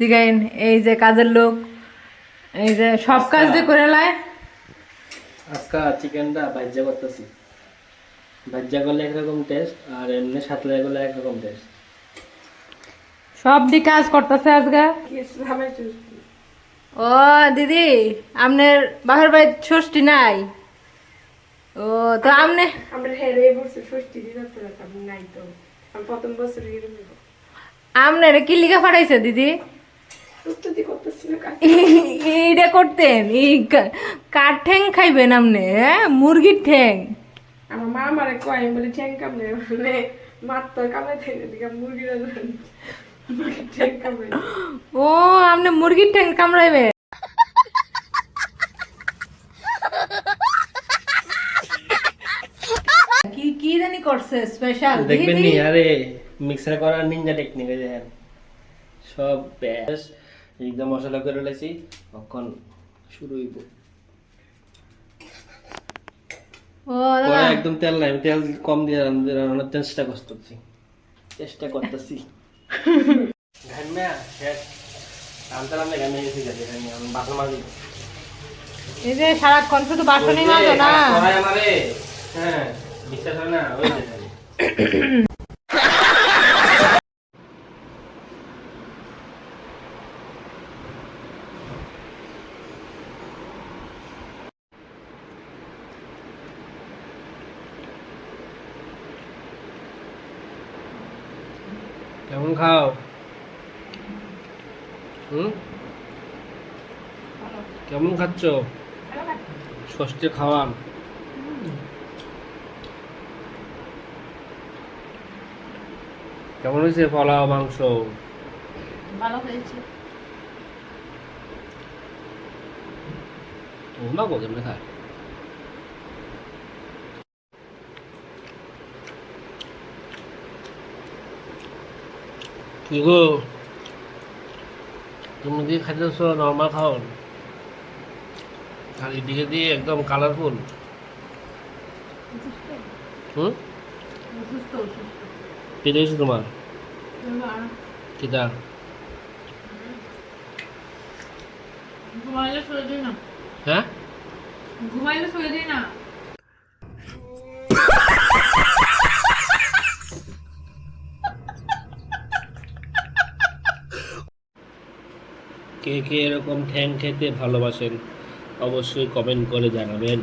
দিগাইন এই যে কাজের লোক এই যে সব কাজ দিয়ে করে লাই। আজকে চিকেনটা ভাজ্জা করতেছি। ভাজ্জা করলে একরকম টেস্ট আর এমনি সাতলে করলে একরকম টেস্ট। সব দি কাজ করতেছে আজকে। ও দিদি আপনার বাপের বাড়ির ষষ্ঠী নাই? ও তো আমনে আমরা হেরে বসে ষষ্ঠী দিন নাই তো আমি প্রথম বছর আপনার কি লিখা পাঠাইছে দিদি? প্রস্তুতি করতেছিল কাজ এইটা করতেন এই কার ঠ্যাং খাইবেন আপনি? হ্যাঁ মুরগির ঠ্যাং। আমার মা আমারে কয় আমি বলে ঠ্যাং কামড়ে মানে মাছ তো কামড়াইতে দিকে মুরগির ঠ্যাং কামড়ে। ও আপনি মুরগির ঠ্যাং কামড়াইবে? কি কি জানি করছে স্পেশাল দেখবেন নি আরে মিক্সার করার নিনজা টেকনিক এই দেখেন সব ব্যাস একদম মশলা করে লাইছি তখন শুরু হইব। ও পরে দাদা একদম তেল নাই তেল কম দিয়ে রান্নার চেষ্টা করতেছি ঘানমা শেষ রান্না রান্না ঘামে গেছি গেছে আমি বাসন মাজি এই যে সারাক্ষণ শুধু বাসনই মাজো না? করাই আমারে হ্যাঁ বিশ্বাস হয় না ওই দেখেন কেমন খাও? কেমন খাচ্ছ ষষ্ঠীর খাওয়া? কেমন হয়েছে পোলাও মাংস? ভালো হয়েছে। ঘুমাবো কেমনে খায়? কি গো তুমি দিয়ে খাইতেছ নর্মাল খাও আর এদিকে দিয়ে একদম কালারফুল। কি দিয়েছে তোমার? কিটা? ঘুমাইলে শুয়ে দিই না। হ্যাঁ ঘুমাইলে শুয়ে দিই না। কে কে এরকম ঠ্যাং খেতে ভালোবাসেন অবশ্যই কমেন্ট করে জানাবেন।